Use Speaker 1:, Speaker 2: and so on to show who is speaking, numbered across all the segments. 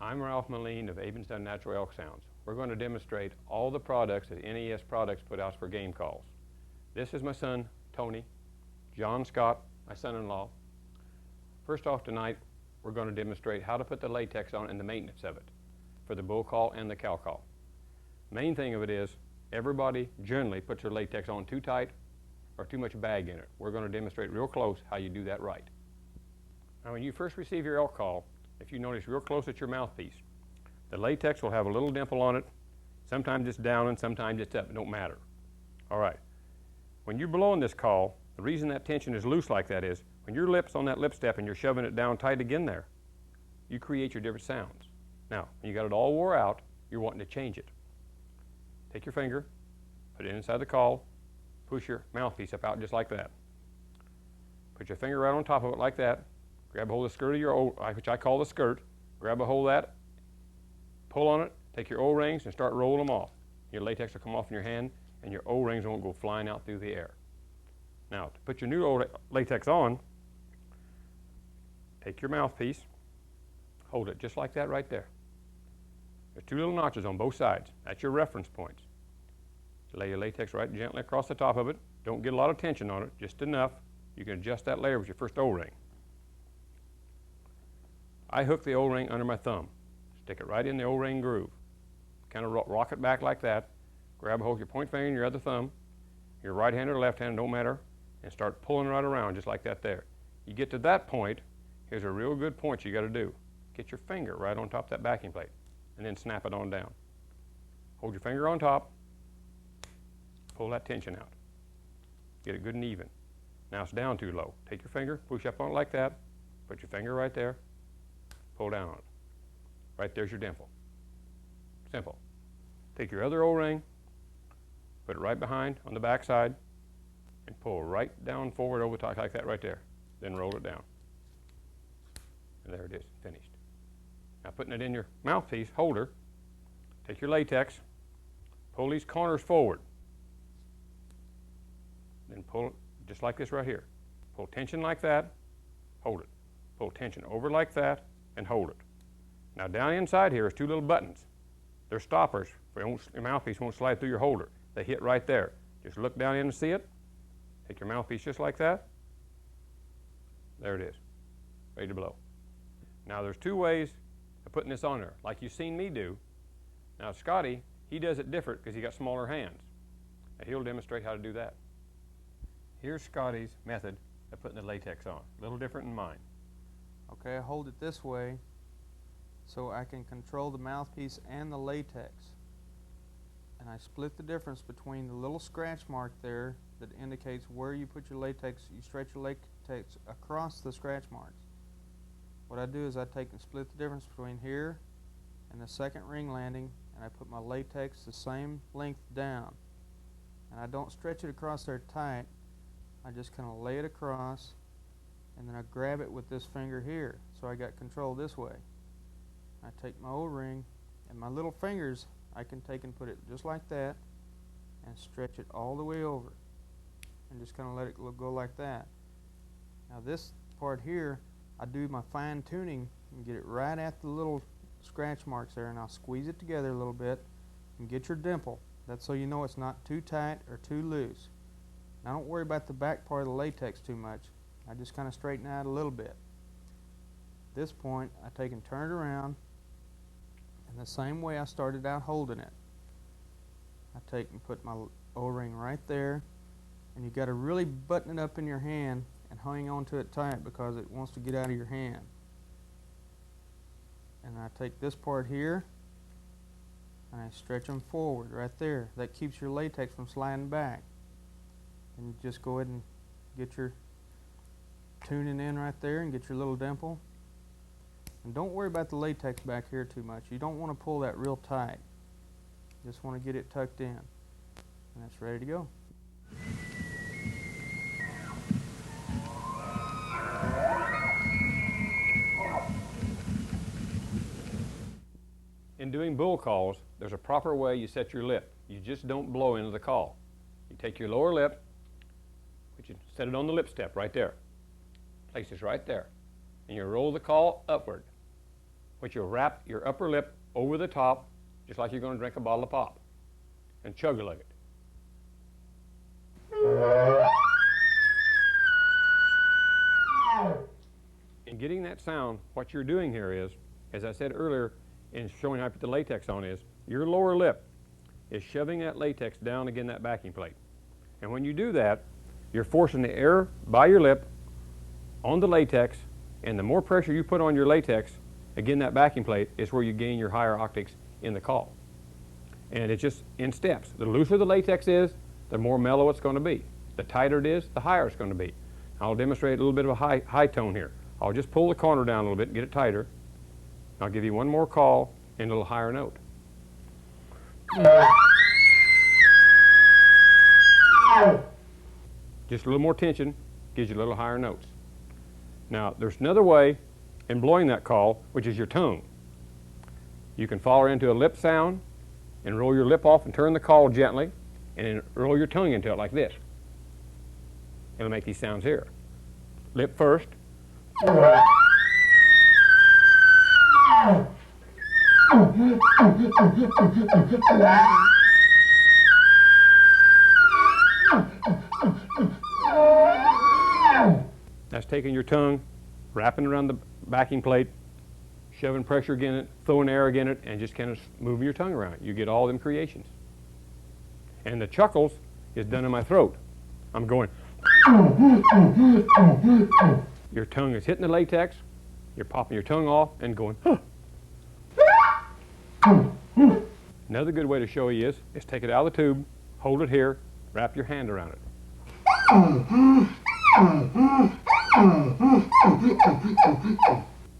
Speaker 1: I'm Ralph Moline of Avensdon Natural Elk Sounds. We're going to demonstrate all the products that NES Products put out for game calls. This is my son, Tony, John Scott, my son-in-law. First off tonight, we're going to demonstrate how to put the latex on and the maintenance of it for the bull call and the cow call. Main thing of it is, everybody generally puts their latex on too tight or too much bag in it. We're going to demonstrate real close how you do that right. Now when you first receive your elk call, if you notice real close at your mouthpiece, the latex will have a little dimple on it. Sometimes it's down and sometimes it's up. It don't matter. All right. When you're blowing this call, the reason that tension is loose like that is when your lip's on that lip step and you're shoving it down tight again there, you create your different sounds. Now, when you got it all wore out, you're wanting to change it. Take your finger, put it inside the call, push your mouthpiece up out just like that. Put your finger right on top of it like that. Grab a hold of the skirt of your which I call the skirt. Grab a hold of that, pull on it, take your O-rings and start rolling them off. Your latex will come off in your hand and your O-rings won't go flying out through the air. Now, to put your new latex on, take your mouthpiece, hold it just like that right there. There's two little notches on both sides. That's your reference points. Lay your latex right gently across the top of it. Don't get a lot of tension on it, just enough. You can adjust that layer with your first O-ring. I hook the O-ring under my thumb. Stick it right in the O-ring groove. Kind of rock it back like that. Grab a hold of your point finger and your other thumb, your right hand or left hand, don't matter, and start pulling right around just like that there. You get to that point, here's a real good point you got to do. Get your finger right on top of that backing plate and then snap it on down. Hold your finger on top, pull that tension out. Get it good and even. Now it's down too low. Take your finger, push up on it like that, put your finger right there, pull down on it. Right there's your dimple. Simple. Take your other O-ring, put it right behind on the back side, and pull right down forward over top like that right there. Then roll it down. And there it is, finished. Now putting it in your mouthpiece holder, take your latex, pull these corners forward. Then pull it just like this right here. Pull tension like that, hold it. Pull tension over like that, and hold it. Now down inside here is two little buttons. They're stoppers. Your mouthpiece won't slide through your holder. They hit right there. Just look down in and see it. Take your mouthpiece just like that. There it is, ready to blow. Now there's two ways of putting this on there, like you've seen me do. Now Scotty, he does it different because he got smaller hands. And he'll demonstrate how to do that. Here's Scotty's method of putting the latex on. A little different than mine.
Speaker 2: Okay, I hold it this way so I can control the mouthpiece and the latex. And I split the difference between the little scratch mark there that indicates where you put your latex. You stretch your latex across the scratch marks. What I do is I take and split the difference between here and the second ring landing, and I put my latex the same length down. And I don't stretch it across there tight. I just kind of lay it across, and then I grab it with this finger here, so I got control this way. I take my O-ring, and my little fingers, I can take and put it just like that, and stretch it all the way over, and just kind of let it go like that. Now this part here, I do my fine tuning and get it right at the little scratch marks there, and I'll squeeze it together a little bit and get your dimple. That's so you know it's not too tight or too loose. Now don't worry about the back part of the latex too much. I just kind of straighten out a little bit. At this point, I take and turn it around in the same way I started out holding it. I take and put my O-ring right there, and you got to really button it up in your hand and hang on to it tight because it wants to get out of your hand. And I take this part here and I stretch them forward right there. That keeps your latex from sliding back. And you just go ahead and get your tuning in right there and get your little dimple. And don't worry about the latex back here too much. You don't want to pull that real tight. You just want to get it tucked in. And that's ready to go.
Speaker 1: In doing bull calls, there's a proper way you set your lip. You just don't blow into the call. You take your lower lip, but you set it on the lip step right there. Place it right there. And you roll the call upward. but you'll wrap your upper lip over the top, just like you're going to drink a bottle of pop, and chug-a-lug it. In getting that sound, what you're doing here is, as I said earlier in showing how to put the latex on, is your lower lip is shoving that latex down against that backing plate. And when you do that, you're forcing the air by your lip on the latex, and the more pressure you put on your latex against that backing plate is where you gain your higher octaves in the call. And it's just in steps. The looser the latex is, the more mellow it's going to be. The tighter it is, the higher it's going to be. I'll demonstrate a little bit of a high tone here. I'll just pull the corner down a little bit and get it tighter. I'll give you one more call in a little higher note. Just a little more tension gives you a little higher notes. Now, there's another way in blowing that call, which is your tongue. You can follow into a lip sound and roll your lip off and turn the call gently, and then roll your tongue into it like this. It'll make these sounds here. Lip first. That's taking your tongue, wrapping around the backing plate, shoving pressure against it, throwing air against it, and just kind of moving your tongue around it. You get all them creations. And the chuckles is done in my throat. I'm going. Your tongue is hitting the latex, you're popping your tongue off and going, huh. Another good way to show you is take it out of the tube, hold it here, wrap your hand around it.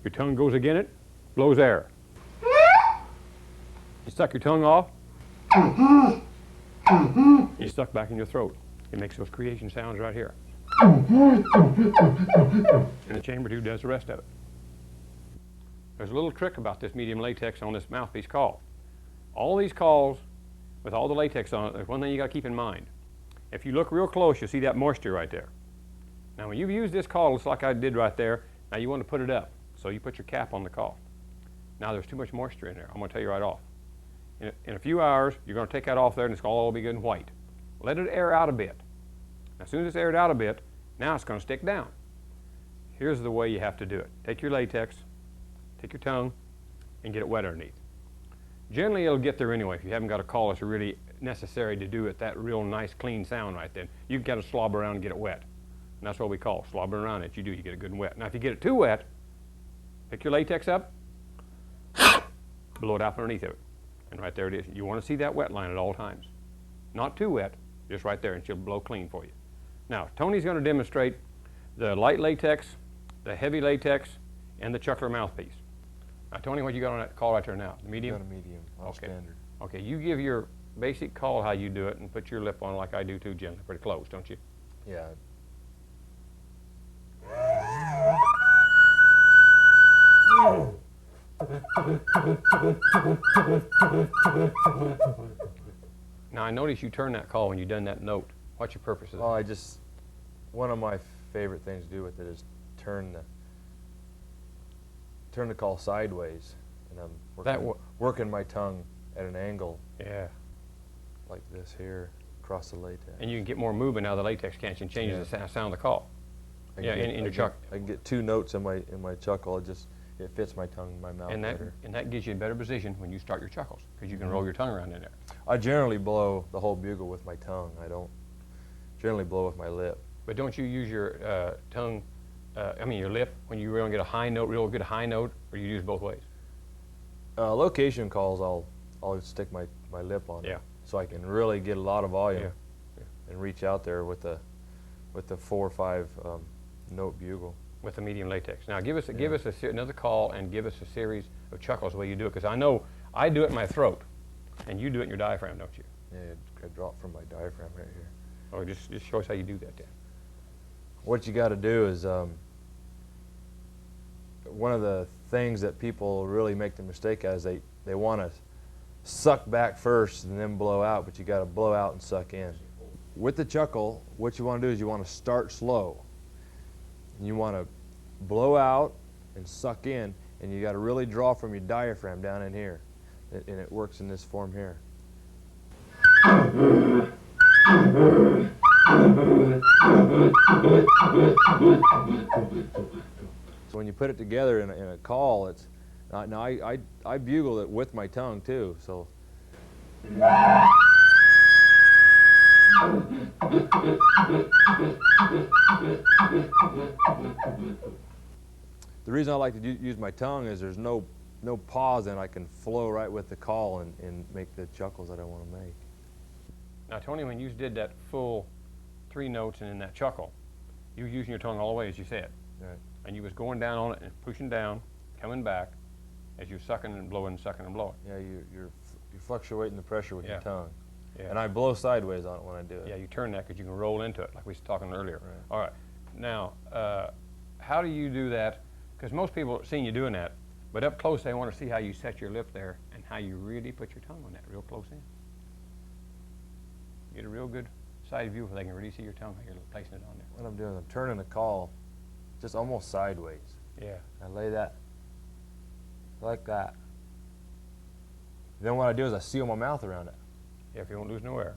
Speaker 1: Your tongue goes against it, blows air. You suck your tongue off, you suck back in your throat. It makes those creation sounds right here. And the chamber tube does the rest of it. There's a little trick about this medium latex on this mouthpiece call. All these calls with all the latex on it, there's one thing you got to keep in mind. If you look real close, you'll see that moisture right there. Now when you use this call, it's like I did right there, now you want to put it up. So you put your cap on the call. Now there's too much moisture in there. I'm going to tell you right off. In a few hours, you're going to take that off there and it's going to all be good and white. Let it air out a bit. As soon as it's aired out a bit, now it's going to stick down. Here's the way you have to do it. Take your latex, take your tongue, and get it wet underneath. Generally, it'll get there anyway if you haven't got a call that's really necessary to do it that real nice, clean sound right then. You can kind of slobber around and get it wet. And that's what we call slobbering around it. You get it good and wet. Now, if you get it too wet, pick your latex up, blow it out underneath of it. And right there it is. You want to see that wet line at all times. Not too wet, just right there, and she'll blow clean for you. Now, Tony's going to demonstrate the light latex, the heavy latex, and the chuckler mouthpiece. Now, Tony, what you got on that call right there now? The medium?
Speaker 3: Got a medium, all standard.
Speaker 1: Okay, you give your basic call how you do it and put your lip on like I do too, gently, pretty close, don't you?
Speaker 3: Yeah.
Speaker 1: Now, I notice you turn that call when you've done that note. What's your purpose of that?
Speaker 3: One of my favorite things to do with it is turn the call sideways, and I'm working my tongue at an angle.
Speaker 1: Yeah.
Speaker 3: Like this here, across the latex.
Speaker 1: And you can get more movement now the latex can't change the sound of the call. In your chuck.
Speaker 3: I can get two notes in my chuckle. It fits my tongue in my mouth better.
Speaker 1: And that gives you a better position when you start your chuckles, because you can roll your tongue around in there.
Speaker 3: I generally blow the whole bugle with my tongue. I don't generally blow with my lip.
Speaker 1: But don't you use your tongue, your lip, when you really get a high note, real good high note, or you use both ways?
Speaker 3: Location calls, I'll stick my lip on it, so I can really get a lot of volume and reach out there with the 4 or 5 note bugle.
Speaker 1: With the medium latex. Now give us another call and give us a series of chuckles the way you do it, because I know I do it in my throat, and you do it in your diaphragm, don't you?
Speaker 3: Yeah, I drop from my diaphragm right here.
Speaker 1: Oh, just show us how you do that then.
Speaker 3: What you got to do is one of the things that people really make the mistake at is they want to suck back first and then blow out, but you got to blow out and suck in. With the chuckle, what you want to do is you want to start slow. You want to blow out and suck in, and you got to really draw from your diaphragm down in here, and it works in this form here. So when you put it together in a call, it's now I bugle it with my tongue too. So. The reason I like to use my tongue is there's no pause, and I can flow right with the call and make the chuckles that I want to make.
Speaker 1: Now, Tony, when you did that full 3 notes and in that chuckle, you were using your tongue all the way, as you said.
Speaker 3: Right.
Speaker 1: And you was going down on it and pushing down, coming back, as you're sucking and blowing, sucking and blowing.
Speaker 3: Yeah, you're fluctuating the pressure with your tongue.
Speaker 1: Yeah.
Speaker 3: And I blow sideways on it when I do it.
Speaker 1: Yeah, you turn that because you can roll into it, like we was talking earlier.
Speaker 3: Right.
Speaker 1: All right. Now, how do you do that? Because most people have seen you doing that, but up close they want to see how you set your lip there and how you really put your tongue on that real close in. Get a real good side view where they can really see your tongue, how you're placing it on there.
Speaker 3: What I'm doing is I'm turning the call just almost sideways.
Speaker 1: Yeah.
Speaker 3: I lay that like that. Then what I do is I seal my mouth around it.
Speaker 1: Yeah, if you won't lose no air.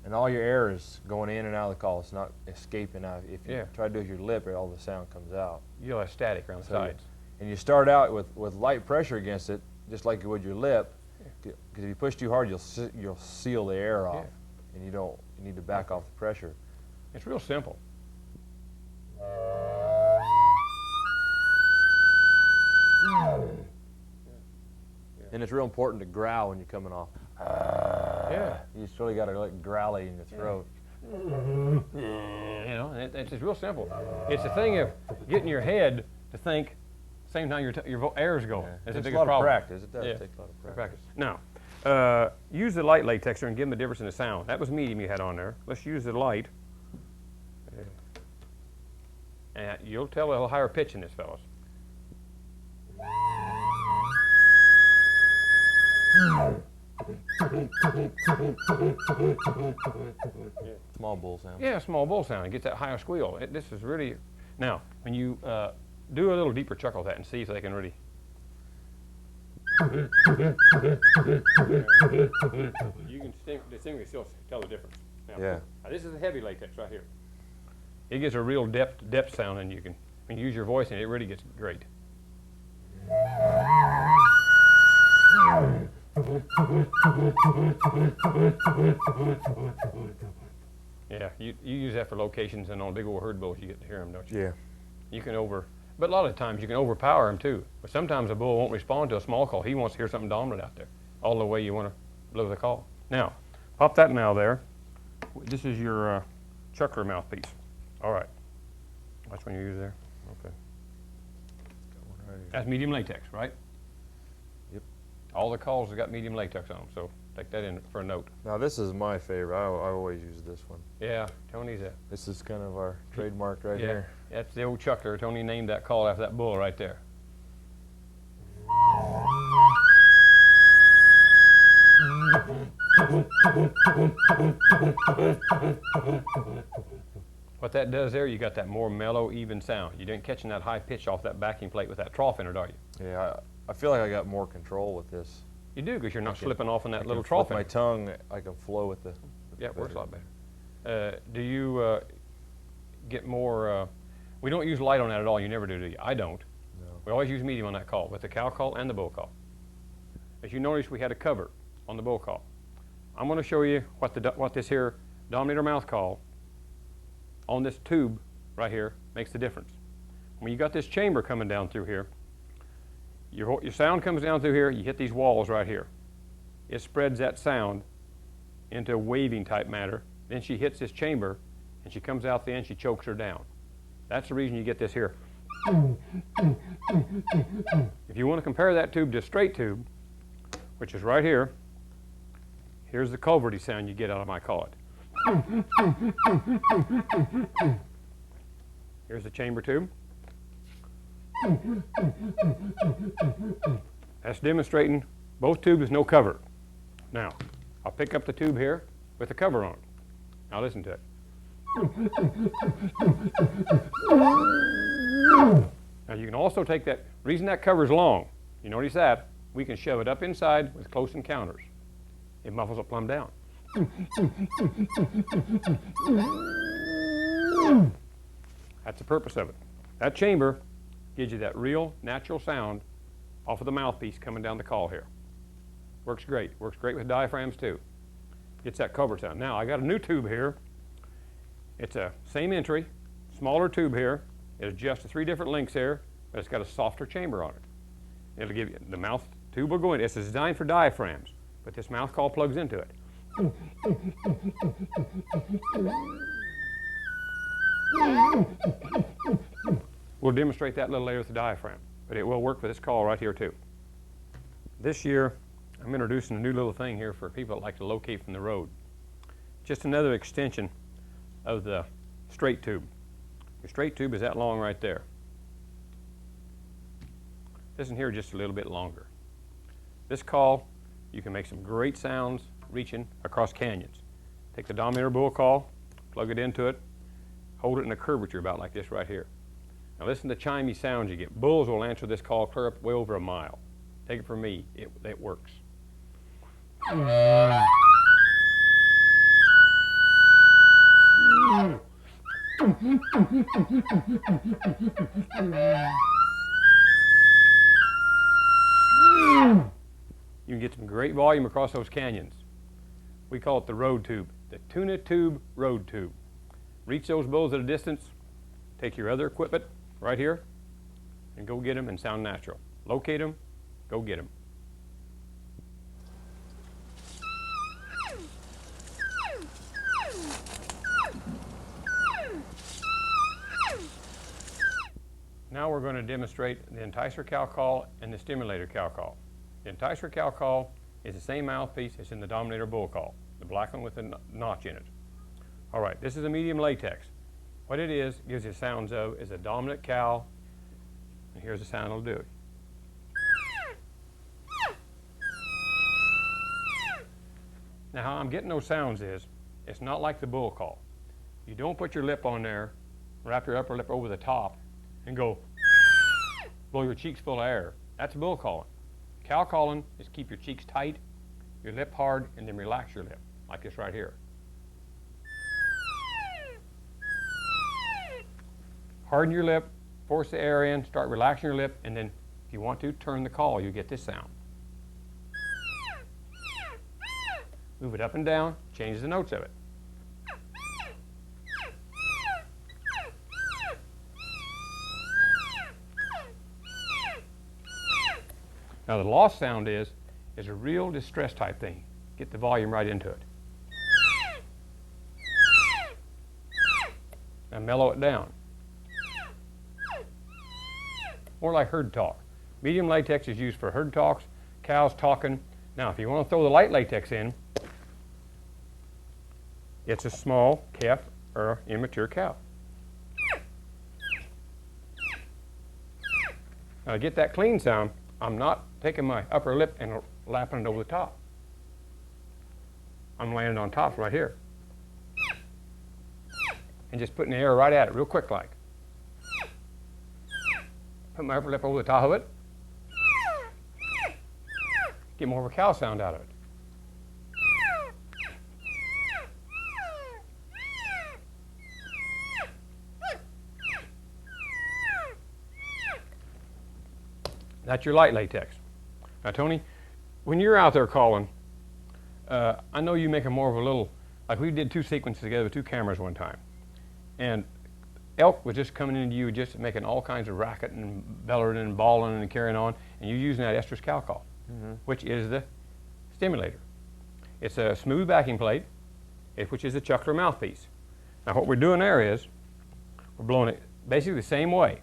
Speaker 3: And all your air is going in and out of the call. It's not escaping out. If you
Speaker 1: Yeah.
Speaker 3: try to do it with your lip, all the sound comes out.
Speaker 1: You'll have static around the sides.
Speaker 3: And you start out with light pressure against it, just like you would your lip. Because if you push too hard, you'll seal the air off, and you need to back off the pressure.
Speaker 1: It's real simple.
Speaker 3: And it's real important to growl when you're coming off.
Speaker 1: Yeah.
Speaker 3: You just really got to let growly in your throat.
Speaker 1: You know, and it's just real simple. It's a thing of getting your head to think same time your air's going.
Speaker 3: Yeah.
Speaker 1: It's the
Speaker 3: It takes
Speaker 1: biggest
Speaker 3: a lot
Speaker 1: problem.
Speaker 3: of practice. It does
Speaker 1: Yeah.
Speaker 3: take a lot of practice.
Speaker 1: Now, use the light latexer and give them the difference in the sound. That was medium you had on there. Let's use the light. And you'll tell a little higher pitch in this, fellas.
Speaker 3: Small bull sound.
Speaker 1: Yeah, small bull sound. It gets that higher squeal. This is really... Now, when you do a little deeper chuckle with that and see if they can really... You can distinctly still tell the difference. Now, now this is a heavy latex right here. It gets a real depth sound, and when you use your voice, and it really gets great. Yeah, you use that for locations, and on big old herd bulls, you get to hear them, don't you?
Speaker 3: Yeah.
Speaker 1: You can but a lot of times you can overpower them too. But sometimes a bull won't respond to a small call. He wants to hear something dominant out there, all the way you want to blow the call. Now, pop that now there. This is your chuckler mouthpiece. All right. That's one you use there? Okay.
Speaker 3: Got one right here.
Speaker 1: That's medium latex, right?
Speaker 3: Yep.
Speaker 1: All the calls have got medium latex on them, so take that in for a note.
Speaker 3: Now this is my favorite. I always use this one.
Speaker 1: Yeah, Tony's a...
Speaker 3: This is kind of our trademark right here.
Speaker 1: That's the old chuckler. Tony named that call after that bull right there. What that does there, you got that more mellow, even sound. You didn't catching that high pitch off that backing plate with that trough in it, are you?
Speaker 3: Yeah, I feel like I got more control with this.
Speaker 1: You do, because you're not slipping off on that little
Speaker 3: With
Speaker 1: trough in
Speaker 3: my
Speaker 1: it.
Speaker 3: tongue, I can flow with the...
Speaker 1: Yeah, it works a lot better. Do you get more... we don't use light on that at all. You never do you? I don't.
Speaker 3: No.
Speaker 1: We always use medium on that call, with the cow call and the bull call. As you notice, we had a cover on the bull call. I'm going to show you what this here dominator mouth call on this tube right here makes the difference. When you got this chamber coming down through here, your sound comes down through here, you hit these walls right here. It spreads that sound into a waving type matter. Then she hits this chamber, and she comes out the end, she chokes her down. That's the reason you get this here. If you want to compare that tube to a straight tube, which is right here, here's the culverty sound you get out of my call it. Here's the chamber tube. That's demonstrating both tubes, no cover. Now, I'll pick up the tube here with the cover on it. Now listen to it. Now you can also take that, reason that cover's long, you notice that, we can shove it up inside with close encounters. It muffles it plumb down. That's the purpose of it. That chamber gives you that real natural sound off of the mouthpiece coming down the call here. Works great. Works great with diaphragms too. Gets that cover sound. Now I got a new tube here. It's a same entry, smaller tube here. It adjusts to 3 different lengths here, but it's got a softer chamber on it. It'll give you, the mouth tube will go in. It's designed for diaphragms, but this mouth call plugs into it. We'll demonstrate that a little later with the diaphragm, but it will work for this call right here too. This year, I'm introducing a new little thing here for people that like to locate from the road. Just another extension of the straight tube. Your straight tube is that long right there. This in here just a little bit longer. This call, you can make some great sounds reaching across canyons. Take the Dominator bull call, plug it into it, hold it in a curvature about like this right here. Now listen to the chimey sounds you get. Bulls will answer this call clear up way over a mile. Take it from me, it works. You can get some great volume across those canyons. We call it the road tube, the tuna tube road tube. Reach those bulls at a distance, take your other equipment right here, and go get them and sound natural. Locate them, go get them. Now we're going to demonstrate the enticer cow call and the stimulator cow call. The enticer cow call is the same mouthpiece as in the Dominator bull call, the black one with the notch in it. All right, this is a medium latex. What it is, gives you sounds of, is a dominant cow, and here's the sound it'll do. Now how I'm getting those sounds is, it's not like the bull call. You don't put your lip on there, wrap your upper lip over the top, and go blow your cheeks full of air. That's bull calling. Cow calling is keep your cheeks tight, your lip hard, and then relax your lip, like this right here. Harden your lip, force the air in, start relaxing your lip, and then if you want to, turn the call, you get this sound. Move it up and down, change the notes of it. Now the lost sound is a real distress type thing. Get the volume right into it. Now mellow it down. More like herd talk. Medium latex is used for herd talks, cows talking. Now if you want to throw the light latex in, it's a small calf or immature cow. Now to get that clean sound, I'm not taking my upper lip and lapping it over the top. I'm landing on top right here. And just putting the air right at it real quick like. Put my upper lip over the top of it. Get more of a cow sound out of it. That's your light latex. Now, Tony, when you're out there calling, I know you make a more of a little, like we did 2 sequences together with 2 cameras one time. And elk was just coming into you, just making all kinds of racket and bellowing and bawling and carrying on, and you're using that estrus cow call, which is the stimulator. It's a smooth backing plate, which is a chuckler mouthpiece. Now, what we're doing there is we're blowing it basically the same way,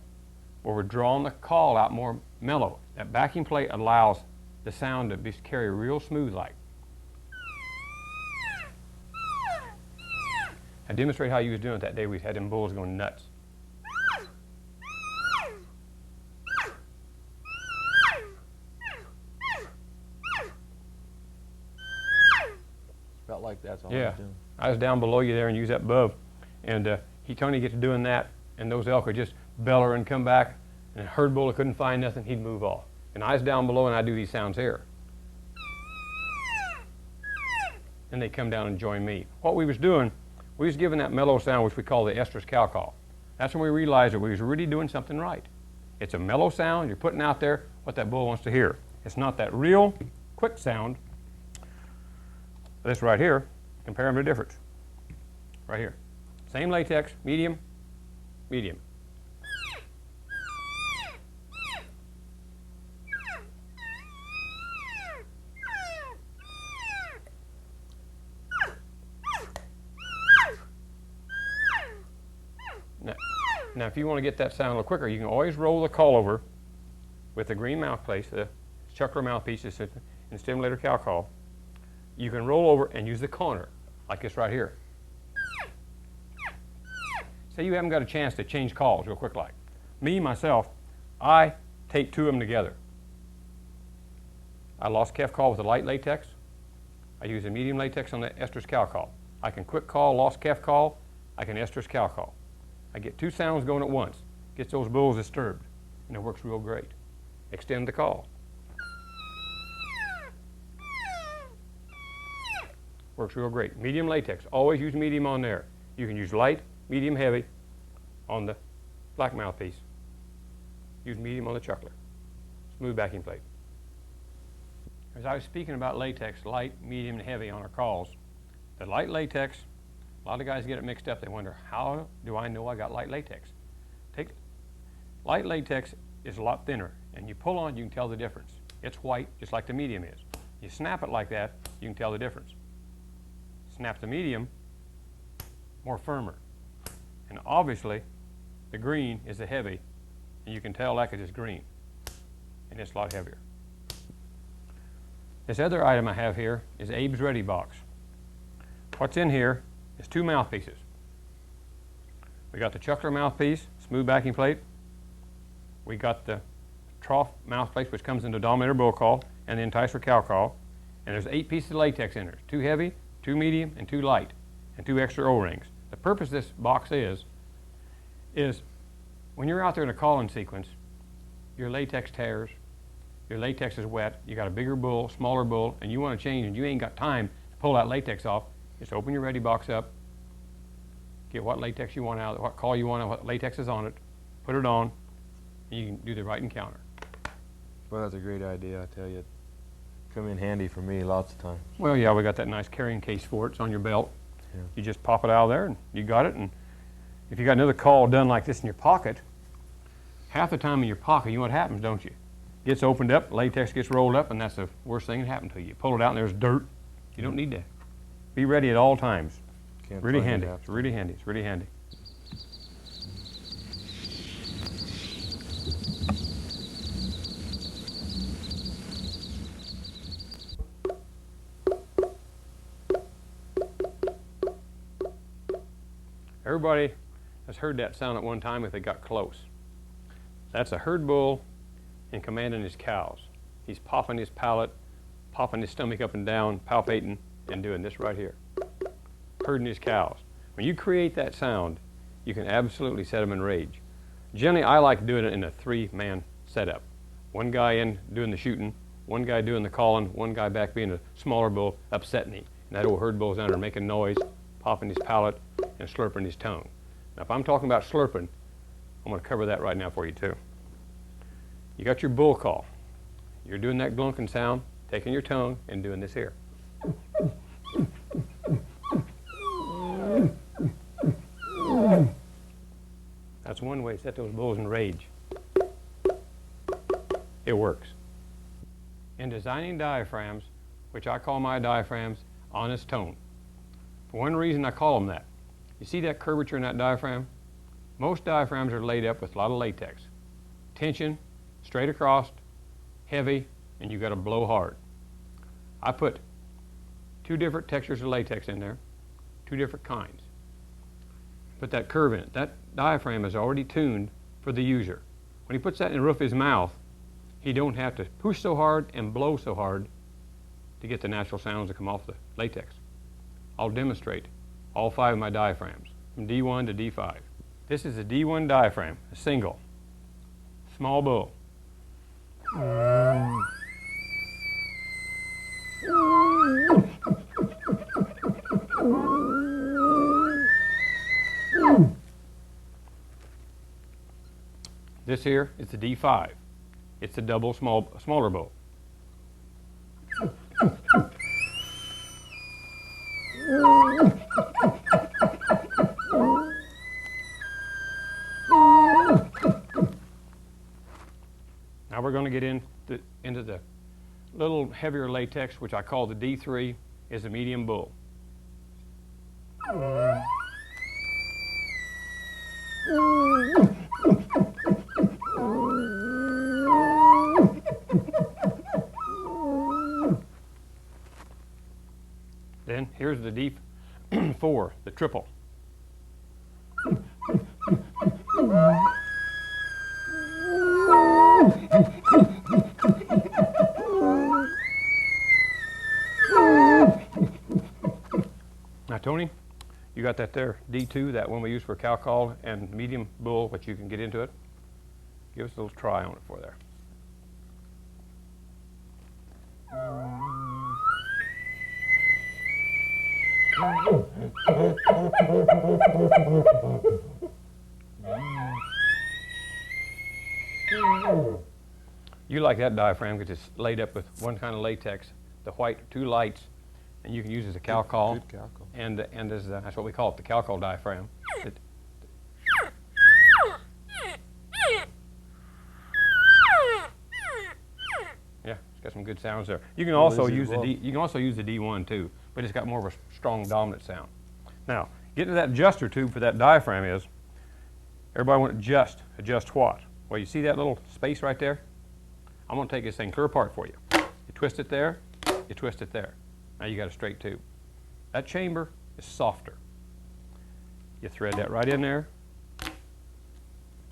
Speaker 1: where we're drawing the call out more mellow. That backing plate allows the sound to be carry real smooth like. I demonstrate how you was doing it that day we had them bulls going nuts.
Speaker 3: About like that's all
Speaker 1: Yeah,
Speaker 3: I was doing.
Speaker 1: I was down below you there and you was up above, and Tony gets to doing that, and those elk are just beller and come back And a herd bull that couldn't find nothing, he'd move off. And I was down below and I'd do these sounds here. And they'd come down and join me. What we was doing, we was giving that mellow sound, which we call the estrus cow call. That's when we realized that we was really doing something right. It's a mellow sound. You're putting out there what that bull wants to hear. It's not that real quick sound. This right here, compare them to difference. Right here. Same latex, medium, medium. Now, if you want to get that sound a little quicker, you can always roll the call over with the green mouthpiece, the chuckler mouthpiece and stimulator cow call. You can roll over and use the corner, like this right here. Say you haven't got a chance to change calls real quick like. Me, myself, I tape two of them together. I lost calf call with a light latex. I use a medium latex on the estrus cow call. I can quick call, lost calf call. I can estrus cow call. I get two sounds going at once. Gets those bulls disturbed, and it works real great. Extend the call. Works real great. Medium latex. Always use medium on there. You can use light, medium, heavy on the black mouthpiece. Use medium on the chuckler. Smooth backing plate. As I was speaking about latex, light, medium, and heavy on our calls, the light latex, a lot of guys get it mixed up. They wonder, how do I know I got light latex? Light latex is a lot thinner, and you pull on it, you can tell the difference. It's white, just like the medium is. You snap it like that, you can tell the difference. Snap the medium, more firmer. And obviously, the green is the heavy, and you can tell that 'cause it's green, and it's a lot heavier. This other item I have here is Abe's Ready Box. What's in here is two mouthpieces. We got the chuckler mouthpiece, smooth backing plate. We got the trough mouthpiece, which comes into Dominator bull call, and the enticer cow call. And there's 8 pieces of latex in there. 2 heavy, 2 medium, and 2 light, and 2 extra O-rings. The purpose of this box is when you're out there in a calling sequence, your latex tears, your latex is wet, you got a bigger bull, smaller bull, and you want to change, and you ain't got time to pull that latex off. Just open your ready box up, get what latex you want out, what call you want, what latex is on it, put it on, and you can do the right encounter.
Speaker 3: Well, that's a great idea, I tell you. Come in handy for me lots of times.
Speaker 1: Well, yeah, we got that nice carrying case for it. It's on your belt.
Speaker 3: Yeah.
Speaker 1: You just pop it out of there, and you got it. And if you got another call done like this in your pocket, half the time in your pocket, you know what happens, don't you? Gets opened up, latex gets rolled up, and that's the worst thing that happened to you. You pull it out, and there's dirt. You don't need to. Be ready at all times.
Speaker 3: Can't
Speaker 1: really
Speaker 3: find
Speaker 1: handy.
Speaker 3: it
Speaker 1: It's really handy. It's really handy. Everybody has heard that sound at one time if they got close. That's a herd bull and commanding his cows. He's popping his palate, popping his stomach up and down, palpating, and doing this right here. Herding his cows. When you create that sound, you can absolutely set them in rage. Generally, I like doing it in a 3-man setup. One guy in doing the shooting, one guy doing the calling, one guy back being a smaller bull upsetting him. And that old herd bull's under making noise, popping his palate, and slurping his tongue. Now, if I'm talking about slurping, I'm going to cover that right now for you too. You got your bull call. You're doing that glunking sound, taking your tongue and doing this here. That's one way to set those bulls in rage. It works. In designing diaphragms, which I call my diaphragms honest tone. For one reason I call them that. You see that curvature in that diaphragm? Most diaphragms are laid up with a lot of latex. Tension, straight across, heavy, and you got to blow hard. I put 2 different textures of latex in there, 2 different kinds. Put that curve in it. That diaphragm is already tuned for the user. When he puts that in the roof of his mouth, he don't have to push so hard and blow so hard to get the natural sounds that come off the latex. I'll demonstrate all 5 of my diaphragms, from D1 to D5. This is a D1 diaphragm, a single. small bull. This here is the D5. It's the double smaller bull. Now we're going to get into the little heavier latex, which I call the D3, is a medium bull. Then here's the D4, the triple. Now, Tony, you got that there, D2, that one we use for cow call and medium bull, which you can get into it. Give us a little try on it for there. You like that diaphragm because it's laid up with one kind of latex, the white, two lights, and you can use it as a cow call.
Speaker 3: Good cow call.
Speaker 1: And as that's what we call it, the cow call diaphragm. Yeah, it's got some good sounds there. You can also use the D. You can also use the D1 too, but it's got more of a strong dominant sound. Now, getting to that adjuster tube for that diaphragm is, everybody want to adjust what? Well, you see that little space right there? I'm going to take this thing clear apart for you. You twist it there, you twist it there. Now you got a straight tube. That chamber is softer. You thread that right in there.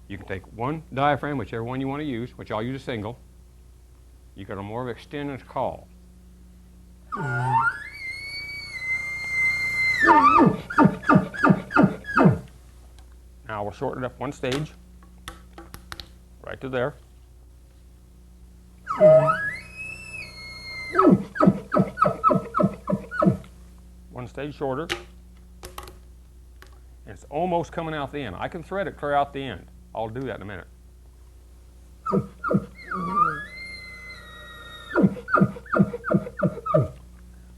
Speaker 1: You can take one diaphragm, whichever one you want to use, which I'll use a single. You got a more of an extended call. Now we'll shorten it up one stage, right to there. One stage shorter. And it's almost coming out the end. I can thread it clear out the end. I'll do that in a minute.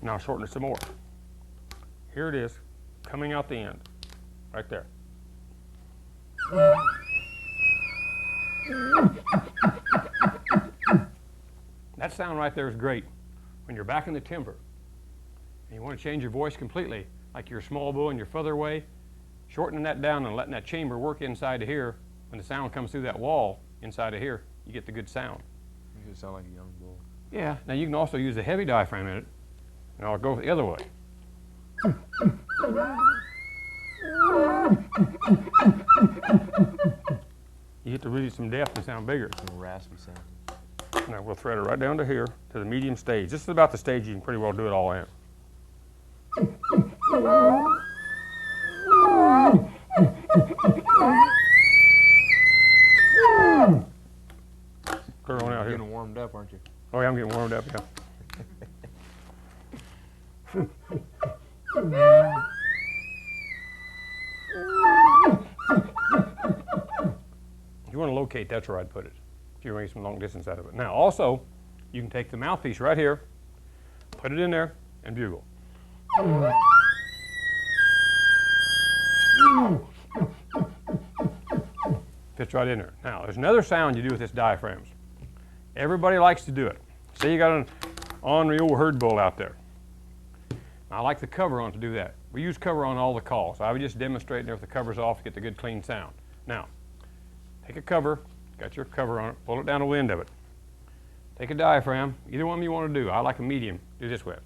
Speaker 1: Now shorten it some more. Here it is, coming out the end, right there. That sound right there is great when you're back in the timber and you want to change your voice completely, like you're a small bull and you're further away, shortening that down and letting that chamber work inside of here. When the sound comes through that wall inside of here, you get the good sound.
Speaker 3: You could sound like a young bull.
Speaker 1: Yeah, now you can also use a heavy diaphragm in it, and I'll go the other way. You get to really some depth and sound bigger.
Speaker 3: Some raspy sound.
Speaker 1: Now we'll thread it right down to here, to the medium stage. This is about the stage you can pretty well do it all in. Clear on out
Speaker 3: You're
Speaker 1: here.
Speaker 3: getting warmed up, aren't you?
Speaker 1: Oh yeah, I'm getting warmed up, yeah. If you want to locate, that's where I'd put it. If you're going to get some long distance out of it. Now also, you can take the mouthpiece right here, put it in there, and bugle. Fits right in there. Now, there's another sound you do with this diaphragms. Everybody likes to do it. Say you got an ornery old herd bull out there. I like the cover on to do that. We use cover on all the calls. I would just demonstrate there with the covers off to get the good clean sound. Now, take a cover, got your cover on it, pull it down the end of it. Take a diaphragm, either one you want to do. I like a medium, do this with.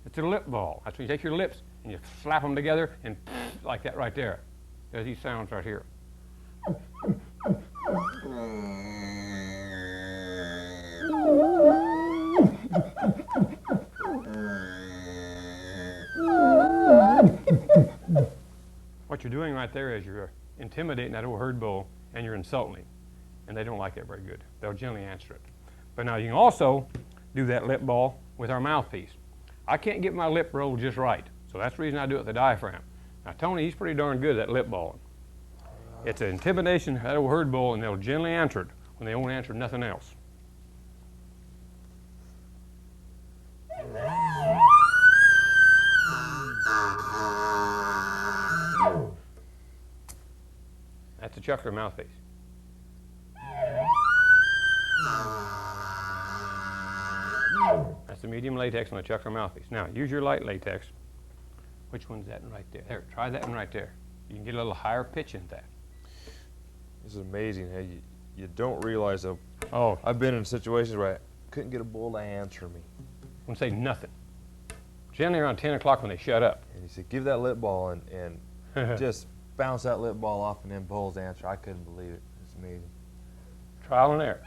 Speaker 1: It's a lip ball. That's when you take your lips and you slap them together and like that right there. There's these sounds right here. What you're doing right there is you're intimidating that old herd bull and you're insulting him. and they don't like that very good. They'll generally answer it. But now you can also do that lip ball with our mouthpiece. I can't get my lip rolled just right, so that's the reason I do it with the diaphragm. Now Tony, he's pretty darn good at lip balling. It's an intimidation, that old herd bull, and they'll generally answer it when they won't answer nothing else. That's a chuckler mouthpiece. That's the medium latex on the chuckler mouthpiece. Now, use your light latex. Which one's that one right there? There, try that one right there. You can get a little higher pitch in that.
Speaker 3: This is amazing. Hey, you don't realize that.
Speaker 1: Oh,
Speaker 3: I've been in situations where I couldn't get a bull to answer me.
Speaker 1: I won't say nothing. Generally around 10 o'clock when they shut up.
Speaker 3: And he said, give that lip ball and just bounce that lip ball off and then bulls answer. I couldn't believe it. It's amazing.
Speaker 1: Trial and error.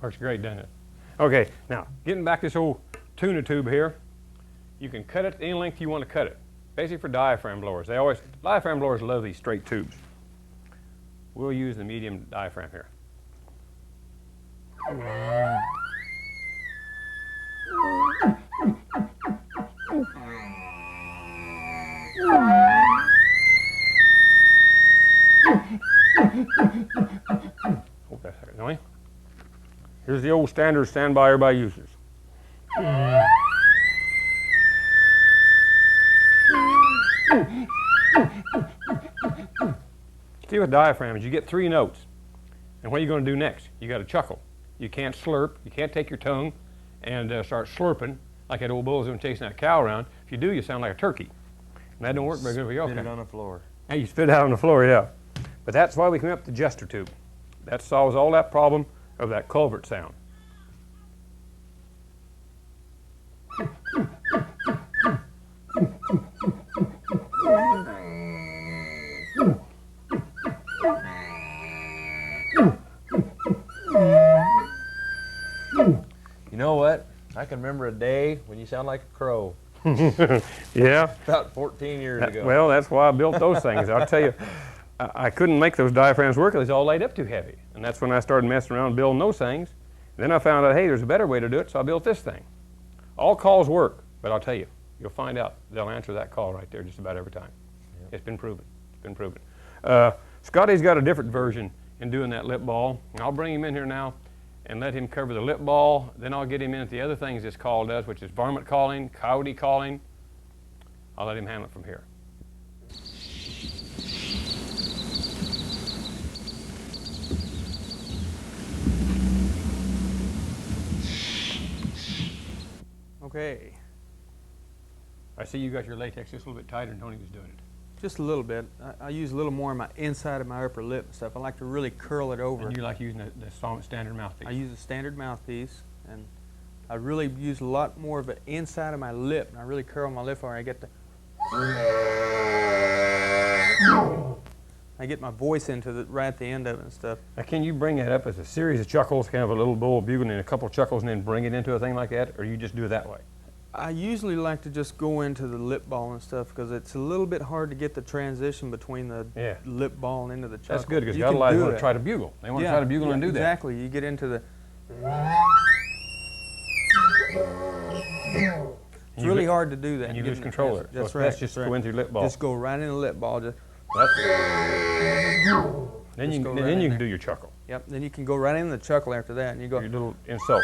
Speaker 1: Works great, doesn't it? Okay, now getting back to this old tuna tube here, you can cut it any length you want to cut it. Basically for diaphragm blowers. Diaphragm blowers love these straight tubes. We'll use the medium diaphragm here. Hold that a second, Tony. Here's the old standard standby everybody uses. See, with diaphragms, you get 3 notes. And what are you going to do next? You got to chuckle. You can't slurp. You can't take your tongue and start slurping like that old bull's doing chasing that cow around. If you do, you sound like a turkey. And that don't work very good for your
Speaker 3: Spit it on the floor.
Speaker 1: And you spit it out on the floor, yeah. But that's why we came up with the jester tube. That solves all that problem of that culvert sound.
Speaker 3: You know what? I can remember a day when you sound like a crow.
Speaker 1: Yeah.
Speaker 3: About 14 years ago.
Speaker 1: Well, that's why I built those things. I'll tell you, I couldn't make those diaphragms work. It was all laid up too heavy. And that's when I started messing around building those things. Then I found out, hey, there's a better way to do it, so I built this thing. All calls work, but I'll tell you, you'll find out they'll answer that call right there just about every time. Yep. It's been proven. It's been proven. Scotty's got a different version in doing that lip ball. And I'll bring him in here now and let him cover the lip ball. Then I'll get him in at the other things this call does, which is varmint calling, coyote calling. I'll let him handle it from here.
Speaker 2: Okay,
Speaker 1: I see you got your latex just a little bit tighter than Tony was doing it.
Speaker 2: just a little bit. I use a little more on my inside of my upper lip and stuff. I like to really curl it over.
Speaker 1: And you like using the standard mouthpiece.
Speaker 2: I use a standard mouthpiece, and I really use a lot more of the inside of my lip, and I really curl my lip over. I get my voice into the right at the end of it and stuff.
Speaker 1: Now, can you bring that up as a series of chuckles, kind of a little bull bugling and a couple of chuckles, and then bring it into a thing like that, or you just do it that way?
Speaker 2: I usually like to just go into the lip ball and stuff because it's a little bit hard to get the transition between the lip ball and into the chuckle.
Speaker 1: That's good because a lot of want to try to bugle. They want to try to bugle and do that.
Speaker 2: Exactly. You get into the. It's really hard to do that.
Speaker 1: And you lose control of it.
Speaker 2: That's
Speaker 1: so
Speaker 2: right.
Speaker 1: That's just go into your lip ball.
Speaker 2: Just go right in the lip ball. Then
Speaker 1: you can do your chuckle.
Speaker 2: Yep. Then you can go right in the chuckle after that, and you go.
Speaker 1: Your little insult.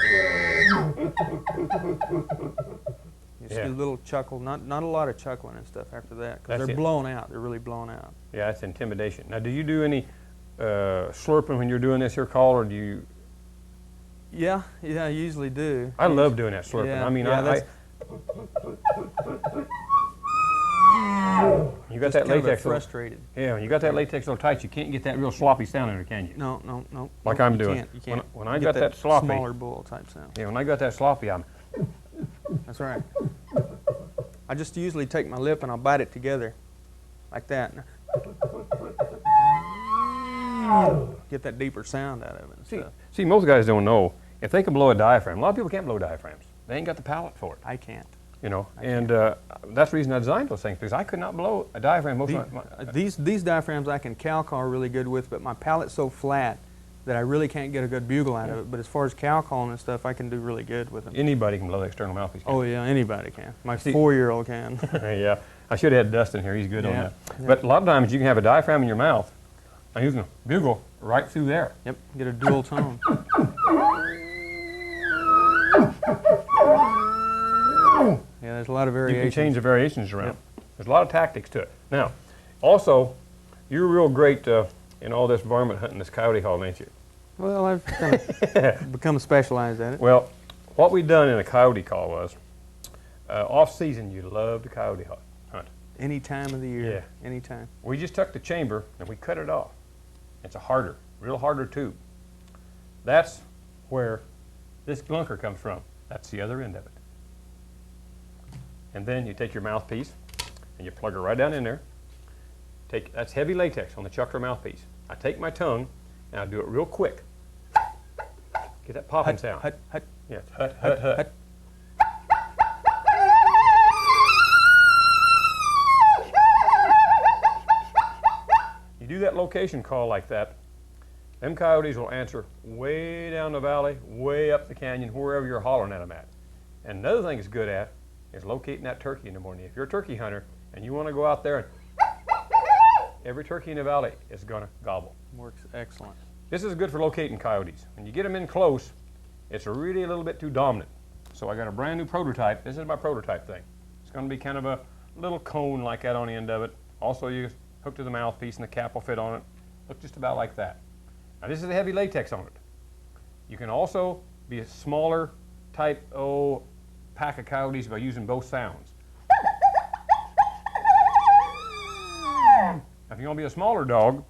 Speaker 2: Just a little chuckle, not a lot of chuckling and stuff after that, because they're blown out. They're really blown out.
Speaker 1: Yeah, that's intimidation. Now, do you do any slurping when you're doing this here call, or do you?
Speaker 2: Yeah, I usually do.
Speaker 1: I love doing that slurping.
Speaker 2: Yeah,
Speaker 1: I mean, you got that latex
Speaker 2: frustrated.
Speaker 1: Yeah, when you got that latex so tight, you can't get that real sloppy sound in there, can you?
Speaker 2: No.
Speaker 1: Like I'm doing.
Speaker 2: You can't.
Speaker 1: When I got that sloppy,
Speaker 2: smaller bull type sound.
Speaker 1: Yeah, when I got that sloppy, I'm.
Speaker 2: That's right. I just usually take my lip and I'll bite it together, like that. Get that deeper sound out of it. And
Speaker 1: See, most guys don't know if they can blow a diaphragm. A lot of people can't blow diaphragms. They ain't got the palate for it.
Speaker 2: I can't.
Speaker 1: You know, and that's the reason I designed those things, because I could not blow a diaphragm.
Speaker 2: These diaphragms I can cow call really good with, but my palate's so flat that I really can't get a good bugle out of it. But as far as cow calling and stuff, I can do really good with them.
Speaker 1: Anybody can blow the external mouthpiece.
Speaker 2: Oh yeah, anybody can. My 4-year-old can.
Speaker 1: Yeah, I should have had Dustin here. He's good on that.
Speaker 2: Yeah.
Speaker 1: But a lot of times you can have a diaphragm in your mouth, and you can bugle right through there.
Speaker 2: Yep, get a dual tone. Yeah, there's a lot of variations.
Speaker 1: You can change the variations around.
Speaker 2: Yep.
Speaker 1: There's a lot of tactics to it. Now, also, you're real great in all this varmint hunting, this coyote hauling, ain't you?
Speaker 2: Well, I've kind of become specialized at it.
Speaker 1: Well, what we've done in a coyote call was, off-season, you love to coyote hunt.
Speaker 2: Any time of the year.
Speaker 1: Yeah.
Speaker 2: Any time.
Speaker 1: We just took the chamber and we cut it off. It's a real harder tube. That's where this glunker comes from. That's the other end of it. And then you take your mouthpiece and you plug her right down in there. That's heavy latex on the chuckler mouthpiece. I take my tongue and I do it real quick. Get that popping sound.
Speaker 2: Hut, hut.
Speaker 1: Yeah, hut, hut, hut.
Speaker 2: Hut.
Speaker 1: You do that location call like that, them coyotes will answer way down the valley, way up the canyon, wherever you're hollering at them at. And another thing it's good at is locating that turkey in the morning. If you're a turkey hunter and you want to go out there and every turkey in the valley is going to gobble.
Speaker 2: Works excellent.
Speaker 1: This is good for locating coyotes. When you get them in close, it's really a little bit too dominant. So I got a brand new prototype. This is my prototype thing. It's going to be kind of a little cone like that on the end of it. Also, you hook to the mouthpiece and the cap will fit on it. Look just about like that. Now this is a heavy latex on it. You can also be a smaller type pack of coyotes by using both sounds. If you want to be a smaller dog,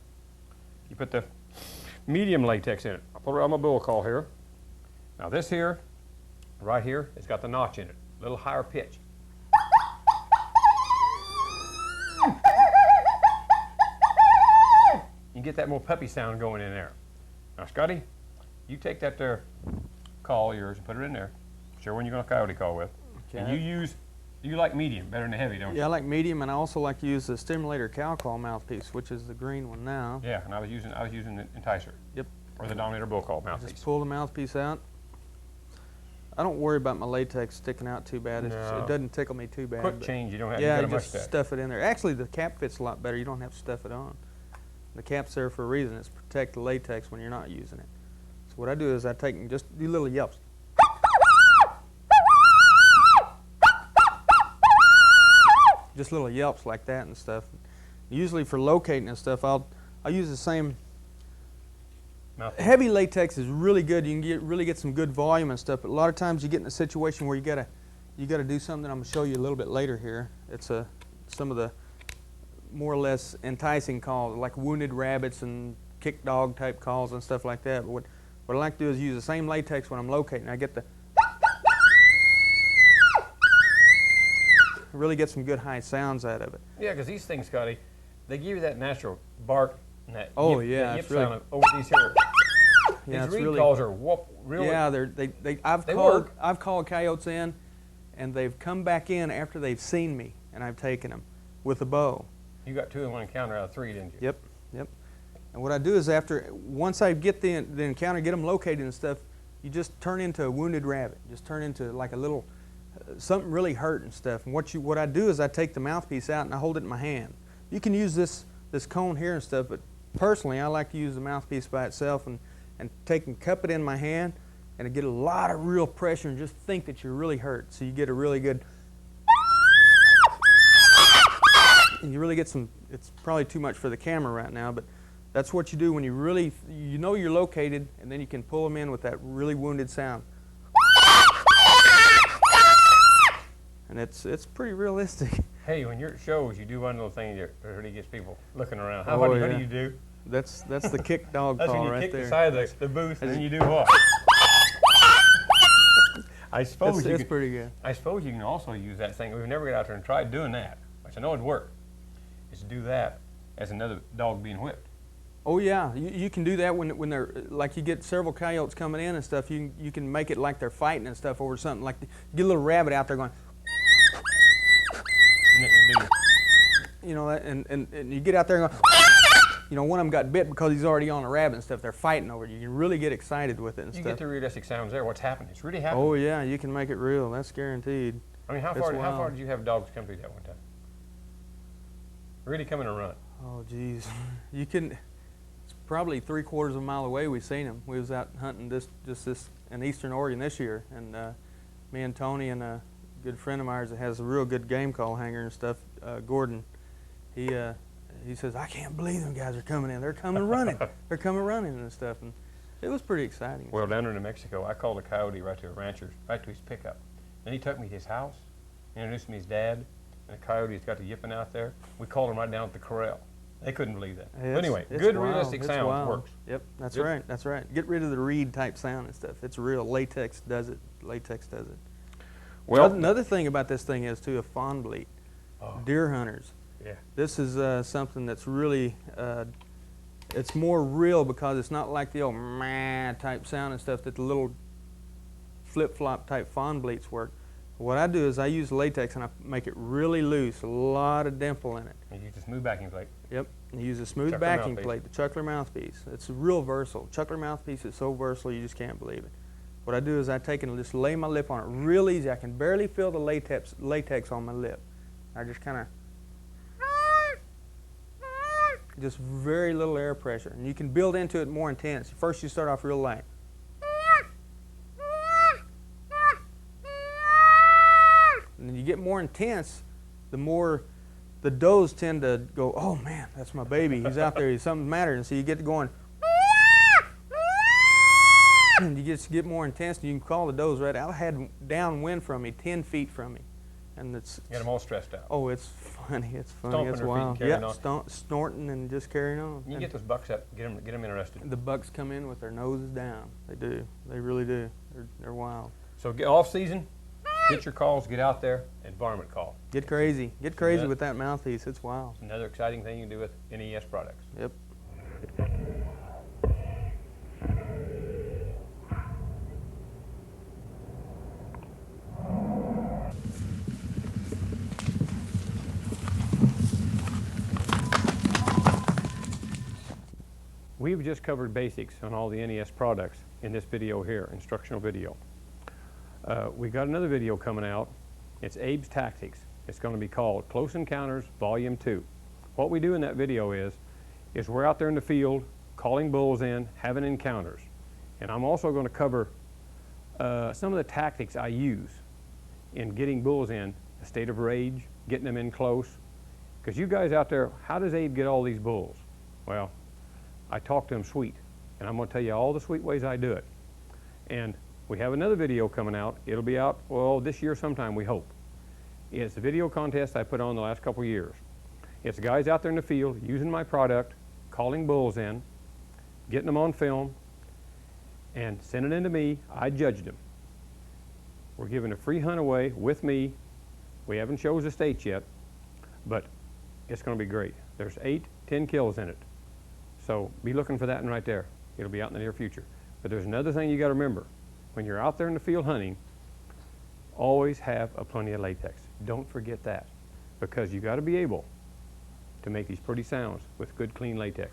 Speaker 1: you put the medium latex in it. I'll put it on my bull call here. Now this here, right here, it's got the notch in it, a little higher pitch. You get that more puppy sound going in there. Now Scotty, you take that there call of yours and put it in there. Sure one you're going to coyote call with.
Speaker 2: Okay.
Speaker 1: And you like medium better than the heavy, don't you?
Speaker 2: Yeah, I like medium, and I also like to use the stimulator cow call mouthpiece, which is the green one now.
Speaker 1: Yeah, and I was using the enticer.
Speaker 2: Yep.
Speaker 1: Or the Dominator bull call mouthpiece.
Speaker 2: Just pull the mouthpiece out. I don't worry about my latex sticking out too bad.
Speaker 1: No.
Speaker 2: It doesn't tickle me too bad.
Speaker 1: Quick change, you don't have
Speaker 2: Yeah,
Speaker 1: to
Speaker 2: you
Speaker 1: get a
Speaker 2: just
Speaker 1: mustache.
Speaker 2: stuff it in there. Actually, the cap fits a lot better. You don't have to stuff it on. The cap's there for a reason. It's to protect the latex when you're not using it. So what I do is I take and just do little yelps. Just little yelps like that and stuff. Usually for locating and stuff, I'll use the same.
Speaker 1: Mouthpiece.
Speaker 2: Heavy latex is really good. You can really get some good volume and stuff. But a lot of times you get in a situation where you gotta do something. I'm gonna show you a little bit later here. It's some of the more or less enticing calls, like wounded rabbits and kick dog type calls and stuff like that. But what I like to do is use the same latex when I'm locating. I get really get some good high sounds out of it.
Speaker 1: Yeah, because these things, Scotty, they give you that natural bark and that yip
Speaker 2: really,
Speaker 1: sound over these here.
Speaker 2: Yeah,
Speaker 1: these reed calls are really.
Speaker 2: Yeah, I've called coyotes in, and they've come back in after they've seen me, and I've taken them with a bow.
Speaker 1: You got 2 in one encounter out of 3, didn't you?
Speaker 2: Yep. And what I do is once I get the encounter, get them located and stuff, you just turn into a wounded rabbit. Just turn into like a little, something really hurt and stuff. And what I do is I take the mouthpiece out and I hold it in my hand. You can use this cone here and stuff, but personally I like to use the mouthpiece by itself and take and cup it in my hand and I get a lot of real pressure and just think that you're really hurt. So you get a really good, and you really get some, it's probably too much for the camera right now, but that's what you do when you know you're located, and then you can pull them in with that really wounded sound. And it's pretty realistic.
Speaker 1: Hey, when you're at shows, you do one little thing that really gets people looking around.
Speaker 2: Oh,
Speaker 1: What
Speaker 2: yeah.
Speaker 1: do you do?
Speaker 2: That's the kick dog
Speaker 1: That's
Speaker 2: call
Speaker 1: when you
Speaker 2: right
Speaker 1: kick
Speaker 2: there.
Speaker 1: the side of the booth, and then you do what? I suppose
Speaker 2: It's pretty good.
Speaker 1: I suppose you can also use that thing. We've never got out there and tried doing that, which I know would work. Is to do that as another dog being whipped.
Speaker 2: Oh yeah, you can do that when they're like you get several coyotes coming in and stuff. You can make it like they're fighting and stuff over something. Like get a little rabbit out there going, You know, and you get out there and go, you know, one of them got bit because he's already on a rabbit and stuff. They're fighting over it. You can really get excited with it and
Speaker 1: You
Speaker 2: stuff.
Speaker 1: get the realistic sounds there. What's happening? It's really happening.
Speaker 2: Oh yeah, you can make it real. That's guaranteed.
Speaker 1: I mean, how far did you have dogs come through that one time? Really come in a run.
Speaker 2: Oh geez, you can. It's probably 3/4 of a mile away. We seen him. We was out hunting this in Eastern Oregon this year, and me and Tony and a good friend of ours that has a real good game call hanger and stuff, Gordon. He says, I can't believe them guys are coming in. They're coming running. They're coming running and stuff. And it was pretty exciting.
Speaker 1: Well, down in New Mexico, I called a coyote right to a rancher's, right to his pickup. Then he took me to his house, introduced me to his dad, and the coyote's got the yipping out there. We called him right down at the corral. They couldn't believe that.
Speaker 2: Hey,
Speaker 1: but anyway, good realistic sound works.
Speaker 2: Yep, that's
Speaker 1: Good.
Speaker 2: right. That's right. Get rid of the reed type sound and stuff. It's real. Latex does it. Latex does it.
Speaker 1: Well,
Speaker 2: Another thing about this thing is too a fawn bleat. Deer hunters.
Speaker 1: Yeah.
Speaker 2: This is something that's really, it's more real because it's not like the old meh type sound and stuff that the little flip-flop type fawn bleats work. What I do is I use latex and I make it really loose, a lot of dimple in it.
Speaker 1: You use a smooth backing plate.
Speaker 2: Yep, and use a smooth
Speaker 1: Chuckler
Speaker 2: backing
Speaker 1: mouthpiece.
Speaker 2: plate, the Chuckler mouthpiece. It's real versatile. Chuckler mouthpiece is so versatile you just can't believe it. What I do is I take and just lay my lip on it real easy. I can barely feel the latex on my lip. I just kind of, just very little air pressure, and you can build into it more intense. First you start off real light. And then you get more intense, the more the does tend to go, oh man, that's my baby. He's out there, something's matter. And so you get to going, and you just get more intense, and you can call the does right out. I had downwind from me, 10 feet from me. And it's,
Speaker 1: You got them all stressed out.
Speaker 2: oh, it's funny, it's funny,
Speaker 1: Stomping
Speaker 2: it's
Speaker 1: their feet and
Speaker 2: wild.
Speaker 1: carrying
Speaker 2: Yeah,
Speaker 1: on.
Speaker 2: snorting and just carrying on.
Speaker 1: You
Speaker 2: And
Speaker 1: get those bucks up, get them interested.
Speaker 2: the bucks come in with their noses down. They do, they really do. They're wild.
Speaker 1: So get off season, get your calls, get out there, and varmint call.
Speaker 2: Get crazy
Speaker 1: Yeah.
Speaker 2: with that mouthpiece. It's wild.
Speaker 1: It's another exciting thing you can do with NES products.
Speaker 2: Yep.
Speaker 1: We've just covered basics on all the NES products in this video here, instructional video. We got another video coming out. It's Abe's Tactics. It's going to be called Close Encounters Volume 2. What we do in that video is we're out there in the field calling bulls in, having encounters. And I'm also going to cover some of the tactics I use in getting bulls in a state of rage, getting them in close. Because you guys out there, how does Abe get all these bulls? Well, I talk to him sweet, and I'm going to tell you all the sweet ways I do it. And we have another video coming out. It'll be out, well, this year sometime, we hope. It's a video contest I put on the last couple years. It's guys out there in the field using my product, calling bulls in, getting them on film, and sending it in to me. I judged them. We're giving a free hunt away with me. We haven't chose the states yet, but it's going to be great. There's 8-10 kills in it. So be looking for that one right there. It'll be out in the near future. But there's another thing you got to remember. When you're out there in the field hunting, always have a plenty of latex. Don't forget that, because you got to be able to make these pretty sounds with good, clean latex.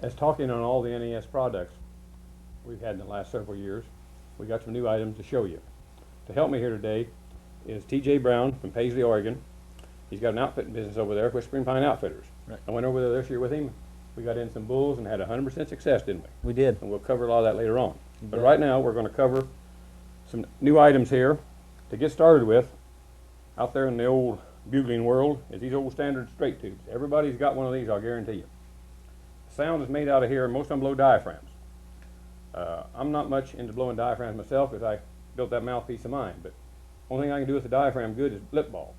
Speaker 1: As talking on all the NES products we've had in the last several years, we got some new items to show you. To help me here today is T.J. Brown from Paisley, Oregon. He's got an outfitting business over there, Whispering Pine Outfitters.
Speaker 4: Right.
Speaker 1: I went over there this year with him. We got in some bulls and had 100% success, didn't we?
Speaker 4: We did.
Speaker 1: And we'll cover a lot of that later on. But
Speaker 4: bet.
Speaker 1: right now, we're going to cover some new items here to get started with. Out there in the old bugling world is these old standard straight tubes. Everybody's got one of these, I'll guarantee you. The sound is made out of here, and most of them blow diaphragms. I'm not much into blowing diaphragms myself because I built that mouthpiece of mine, but only thing I can do with the diaphragm good is lip ball.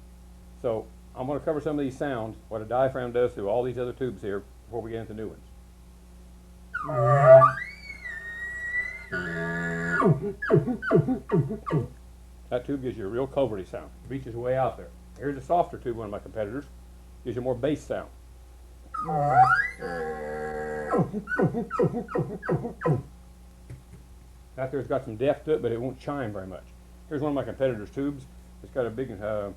Speaker 1: So I'm going to cover some of these sounds, what a diaphragm does through all these other tubes here before we get into new ones. That tube gives you a real culverty sound. It reaches way out there. Here's a softer tube, one of my competitors. Gives you more bass sound. That there's got some depth to it, but it won't chime very much. Here's one of my competitor's tubes. It's got a big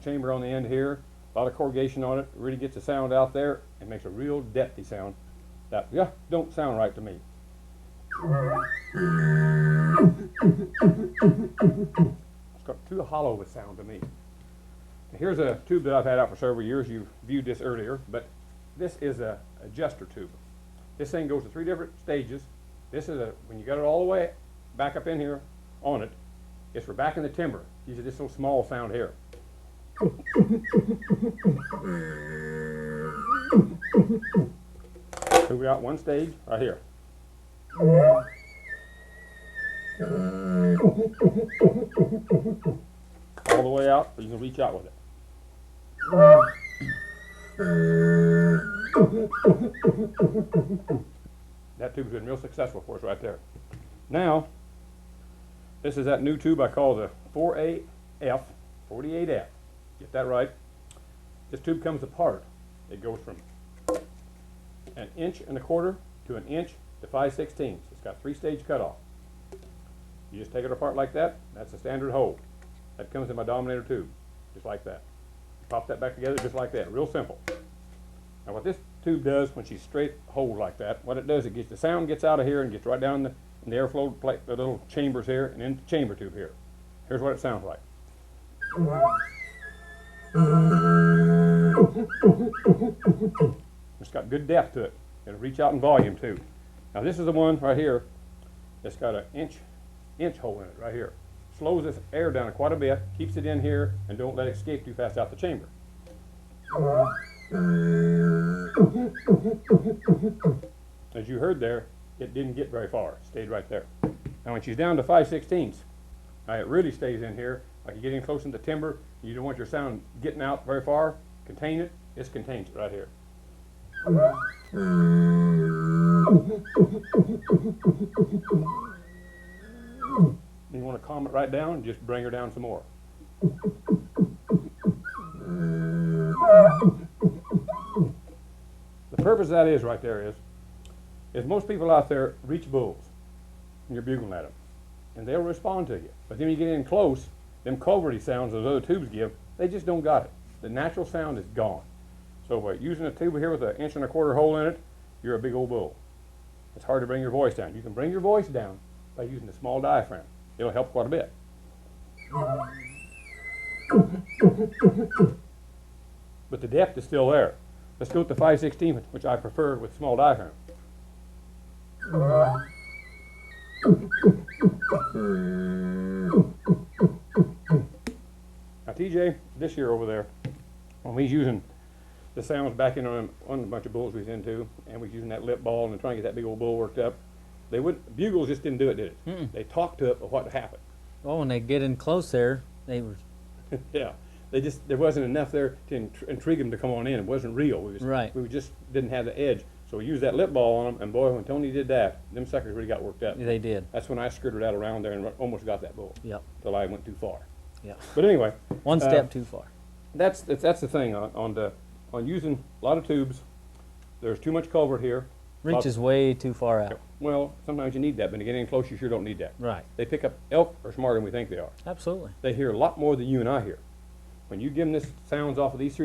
Speaker 1: chamber on the end here, a lot of corrugation on it. It really gets the sound out there and makes a real depthy sound. That don't sound right to me. It's got too hollow of a sound to me. Here's a tube that I've had out for several years. You viewed this earlier, but this is a adjuster tube. This thing goes to 3 different stages. This is when you got it all the way back up in here on it, it's for back in the timber. Usually this little small sound here. So we got one stage right here. All the way out, so you can reach out with it. That tube's been real successful for us right there. Now, this is that new tube I call the 4AF, 48F. Get that right. This tube comes apart. It goes from 1 1/4 inch to 1 inch to 5/16. It's got 3-stage cutoff. You just take it apart like that. That's a standard hole. That comes in my Dominator tube, just like that. Pop that back together just like that. Real simple. Now what this tube does when she's straight holed like that, what it does, it gets the sound gets out of here and gets right down in the airflow plate, the little chambers here, and into the chamber tube here. Here's what it sounds like. It's got good depth to it. It'll reach out in volume too. Now this is the one right here that's got an inch hole in it right here. Slows this air down quite a bit, keeps it in here, and don't let it escape too fast out the chamber. As you heard there, it didn't get very far. It stayed right there. Now when she's down to 5/16, it really stays in here. Like you get in close in the timber, you don't want your sound getting out very far, contain it, this contains it right here. You want to calm it right down, just bring her down some more. The purpose of that is right there is most people out there reach bulls and you're bugling at them and they'll respond to you. But then when you get in close, them culverty sounds those other tubes give, they just don't got it. The natural sound is gone. So by using a tube here with an 1 1/4 inch hole in it, you're a big old bull. It's hard to bring your voice down. You can bring your voice down by using a small diaphragm. It'll help quite a bit. But the depth is still there. Let's go with the 5/16, which I prefer with small diaphragm. Now TJ, this year over there, when we was using the sounds back in on a bunch of bulls we was into, and we was using that lip ball and trying to get that big old bull worked up, bugles just didn't do it, did it? They talked to it of what happened.
Speaker 4: Well, when they get in close there, they were...
Speaker 1: Yeah, there wasn't enough there to intrigue them to come on in. It wasn't real. We just didn't have the edge. So we used that lip ball on them, and boy, when Tony did that, them suckers really got worked up.
Speaker 4: They did.
Speaker 1: That's when I skirted out around there and almost got that bull.
Speaker 4: Yep.
Speaker 1: Till I went too far.
Speaker 4: Yep.
Speaker 1: But anyway.
Speaker 4: One step too far.
Speaker 1: That's the thing on using a lot of tubes. There's too much culvert here.
Speaker 4: Reaches way too far out.
Speaker 1: Well, sometimes you need that, but to get in close, you sure don't need that.
Speaker 4: Right.
Speaker 1: They pick up, elk are smarter than we think they are.
Speaker 4: Absolutely.
Speaker 1: They hear a lot more than you and I hear. When you give them this sounds off of this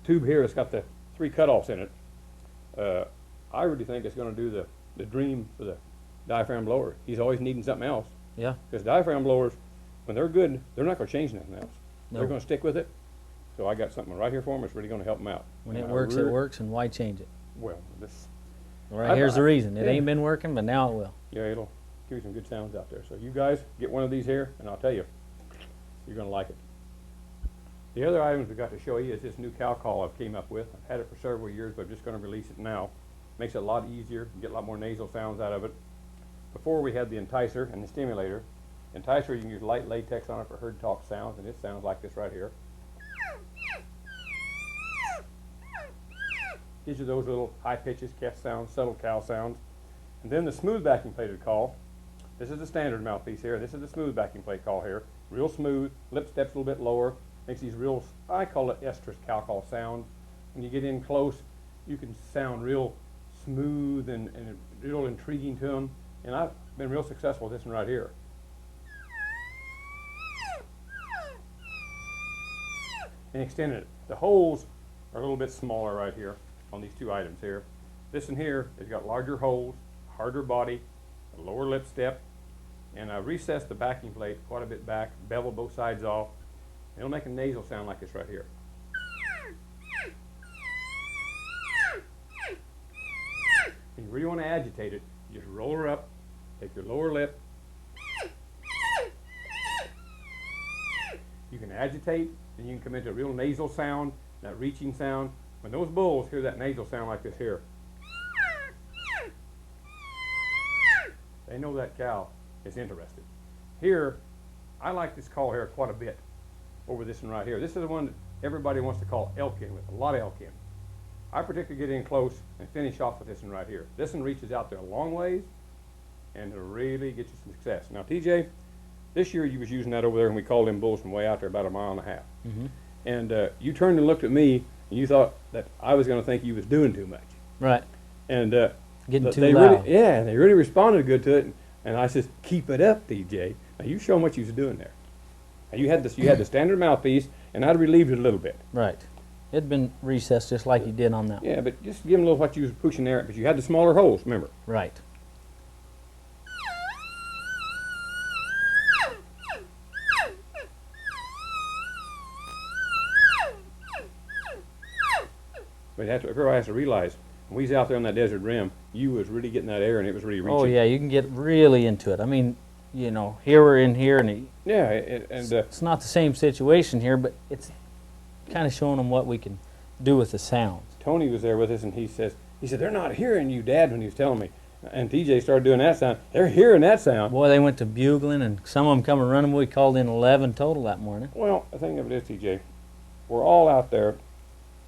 Speaker 1: tube here, it's got the 3 cutoffs in it. I really think it's going to do the dream for the diaphragm blower. He's always needing something else.
Speaker 4: Yeah.
Speaker 1: Because diaphragm blowers, when they're good, they're not going to change nothing else.
Speaker 4: No.
Speaker 1: They're going to stick with it. So I got something right here for him. It's really going to help them out.
Speaker 4: When it works, it works, and why change it?
Speaker 1: Well, this.
Speaker 4: Right, here's the reason. It ain't been working, but now it will.
Speaker 1: Yeah, it'll give you some good sounds out there. So you guys get one of these here, and I'll tell you, you're going to like it. The other items we got to show you is this new cow call I've came up with. I've had it for several years, but I'm just going to release it now. Makes it a lot easier, get a lot more nasal sounds out of it. Before we had the enticer and the stimulator. Enticer, you can use light latex on it for herd talk sounds, and it sounds like this right here. Gives you those little high pitches, calf sounds, subtle cow sounds. And then the smooth backing plated call. This is the standard mouthpiece here. This is the smooth backing plate call here. Real smooth, lip steps a little bit lower. Makes these real, I call it estrus cow call sounds. When you get in close, you can sound real smooth and real intriguing to them. And I've been real successful with this one right here. and extending it. The holes are a little bit smaller right here on these two items here. This one here has got larger holes, harder body, a lower lip step, and I recessed the backing plate quite a bit back, beveled both sides off. It'll make a nasal sound like this right here. If you really want to agitate it, you just roll her up, take your lower lip. You can agitate, and you can come into a real nasal sound, that reaching sound. When those bulls hear that nasal sound like this here, they know that cow is interested. Here, I like this call here quite a bit over this one right here. This is the one that everybody wants to call elk in with, a lot of elk in. I particularly get in close and finish off with this one right here. This one reaches out there a long ways, and it'll really get you some success. Now, TJ, this year you was using that over there, and we called them bulls from way out there about 1.5 miles.
Speaker 4: Mm-hmm.
Speaker 1: And you turned and looked at me, and you thought that I was going to think you was doing too much.
Speaker 4: Right.
Speaker 1: And
Speaker 4: Getting too
Speaker 1: they
Speaker 4: loud.
Speaker 1: really, yeah, they really responded good to it. And I said, keep it up, TJ. Now you show them what you was doing there. Now you had this, you had the standard mouthpiece, and I'd relieved it a little bit.
Speaker 4: Right. It'd been recessed just like you did on that one.
Speaker 1: Yeah, but just give them a little what you was pushing there, but you had the smaller holes, remember.
Speaker 4: Right.
Speaker 1: But everybody has to realize, when we was out there on that desert rim, you was really getting that air, and it was really reaching.
Speaker 4: Oh yeah, you can get really into it. I mean, you know, here we're in here, and
Speaker 1: Yeah,
Speaker 4: it's not the same situation here, but it's kind of showing them what we can do with the sounds.
Speaker 1: Tony was there with us, and he said, they're not hearing you, Dad, when he was telling me. And TJ started doing that sound. They're hearing that sound.
Speaker 4: Boy, they went to bugling, and some of them come and running. We called in 11 total that morning.
Speaker 1: Well, the thing of it is, TJ, we're all out there,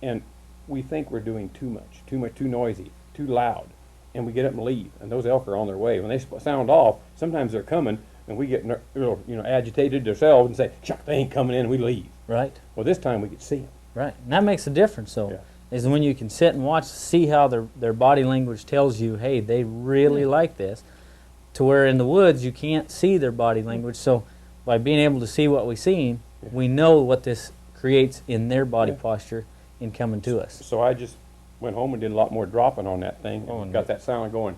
Speaker 1: and we think we're doing too much, too noisy, too loud, and we get up and leave. And those elk are on their way. When they sound off, sometimes they're coming, and we get agitated ourselves and say, "Chuck, they ain't coming in," and we leave.
Speaker 4: Right.
Speaker 1: Well, this time we could see them.
Speaker 4: Right. And that makes a difference, though.
Speaker 1: Yeah.
Speaker 4: Is when you can sit and watch, see how their body language tells you, hey, they really like this, to where in the woods you can't see their body language. So by being able to see what we seen, we know what this creates in their body posture in coming to us.
Speaker 1: So I just went home and did a lot more dropping on that thing, and got
Speaker 4: neat.
Speaker 1: that sound going.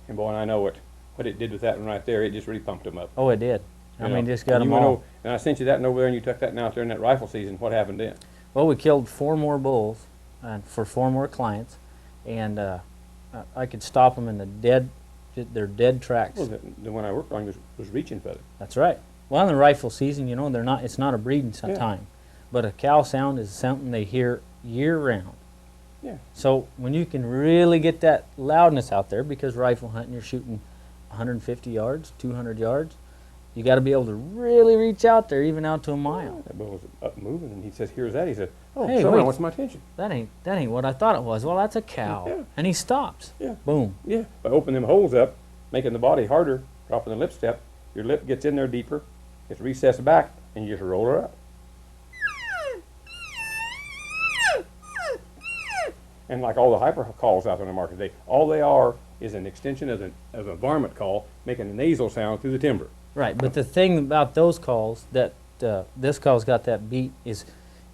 Speaker 1: And boy, and I know what it did with that one right there. It just really pumped them up.
Speaker 4: Oh, it did. I mean, just got
Speaker 1: And
Speaker 4: them
Speaker 1: you went
Speaker 4: all.
Speaker 1: over, and I sent you that one over there, and you took that one out there in that rifle season. What happened then?
Speaker 4: Well, we killed 4 more bulls for 4 more clients, and I could stop them in their dead tracks.
Speaker 1: Well, the one I worked on was reaching for it.
Speaker 4: That's right. Well, in the rifle season, you know, it's not a breeding time, but a cow sound is something they hear year round.
Speaker 1: Yeah.
Speaker 4: So when you can really get that loudness out there, because rifle hunting, you're shooting 150 yards, 200 yards, you got to be able to really reach out there, even out to a mile.
Speaker 1: That bull was up moving, and he says, "Here's that." He said, "Oh,
Speaker 4: Hey,
Speaker 1: someone
Speaker 4: wait.
Speaker 1: wants my attention."
Speaker 4: That ain't what I thought it was. Well, that's a cow.
Speaker 1: Yeah.
Speaker 4: And he stops.
Speaker 1: Yeah.
Speaker 4: Boom.
Speaker 1: Yeah. By opening them holes up, making the body harder, dropping the lip step, your lip gets in there deeper, gets recessed back, and you just roll her up. And like all the hyper calls out on the market today, all they are is an extension of a varmint call, making a nasal sound through the timber.
Speaker 4: Right, but the thing about those calls, that this call's got that beat, is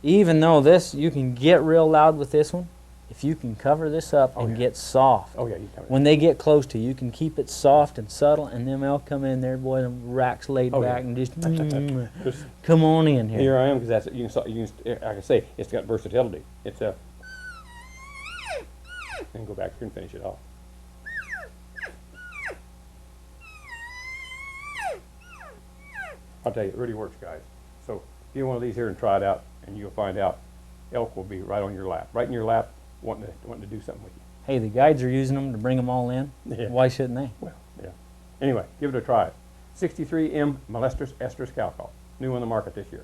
Speaker 4: even though you can get real loud with this one, if you can cover this up and get soft.
Speaker 1: Oh yeah, you come in.
Speaker 4: When they get close to you, you can keep it soft and subtle, and them elk come in there, boy, them racks laid back, and just come on in here.
Speaker 1: Here I am, because that's like I say, it's got versatility. It's a and go back here and finish it off. I'll tell you, it really works, guys. So get one of these here and try it out, and you'll find out elk will be right on your lap, right in your lap, wanting to do something with you.
Speaker 4: Hey, the guides are using them to bring them all in.
Speaker 1: Yeah.
Speaker 4: Why shouldn't they?
Speaker 1: Well, yeah. Anyway, give it a try. 63M Molesters Estrus Cow Call. New on the market this year.